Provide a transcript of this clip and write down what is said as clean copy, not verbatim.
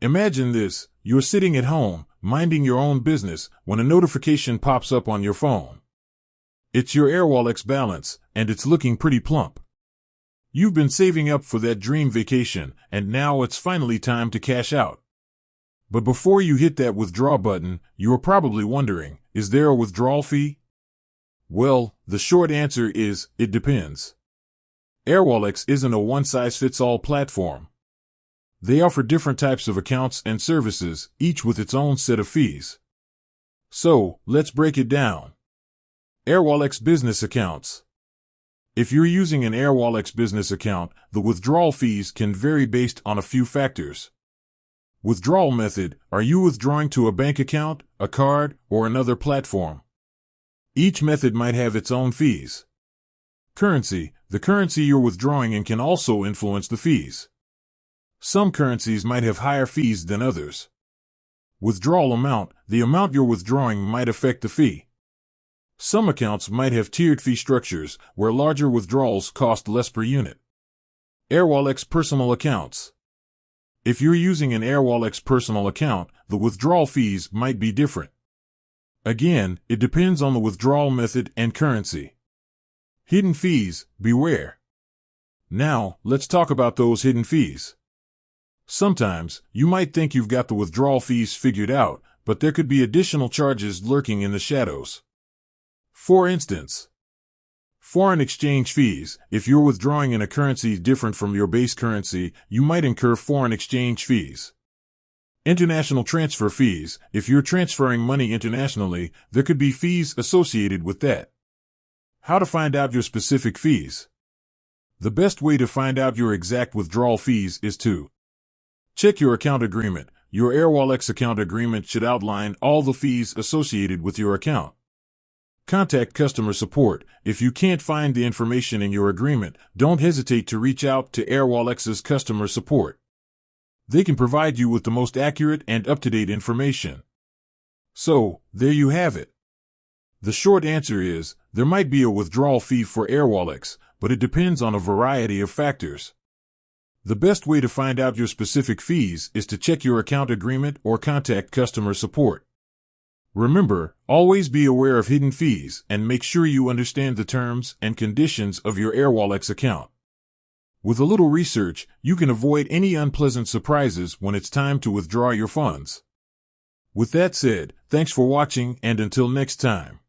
Imagine this, you're sitting at home, minding your own business, when a notification pops up on your phone. It's your Airwallex balance, and it's looking pretty plump. You've been saving up for that dream vacation, and now it's finally time to cash out. But before you hit that withdraw button, you are probably wondering, is there a withdrawal fee? Well, the short answer is, it depends. Airwallex isn't a one-size-fits-all platform. They offer different types of accounts and services, each with its own set of fees. So, let's break it down. Airwallex Business Accounts. If you're using an Airwallex business account, the withdrawal fees can vary based on a few factors. Withdrawal method: are you withdrawing to a bank account, a card, or another platform? Each method might have its own fees. Currency: the currency you're withdrawing in can also influence the fees. Some currencies might have higher fees than others. Withdrawal amount: the amount you're withdrawing might affect the fee. Some accounts might have tiered fee structures, where larger withdrawals cost less per unit. Airwallex Personal Accounts. If you're using an Airwallex personal account, the withdrawal fees might be different. Again, it depends on the withdrawal method and currency. Hidden fees: beware. Now, let's talk about those hidden fees. Sometimes, you might think you've got the withdrawal fees figured out, but there could be additional charges lurking in the shadows. For instance, foreign exchange fees: if you're withdrawing in a currency different from your base currency, you might incur foreign exchange fees. International transfer fees: if you're transferring money internationally, there could be fees associated with that. How to find out your specific fees? The best way to find out your exact withdrawal fees is to check your account agreement. Your Airwallex account agreement should outline all the fees associated with your account. Contact customer support: if you can't find the information in your agreement, don't hesitate to reach out to Airwallex's customer support. They can provide you with the most accurate and up-to-date information. So, there you have it. The short answer is, there might be a withdrawal fee for Airwallex, but it depends on a variety of factors. The best way to find out your specific fees is to check your account agreement or contact customer support. Remember, always be aware of hidden fees and make sure you understand the terms and conditions of your Airwallex account. With a little research, you can avoid any unpleasant surprises when it's time to withdraw your funds. With that said, thanks for watching, and until next time.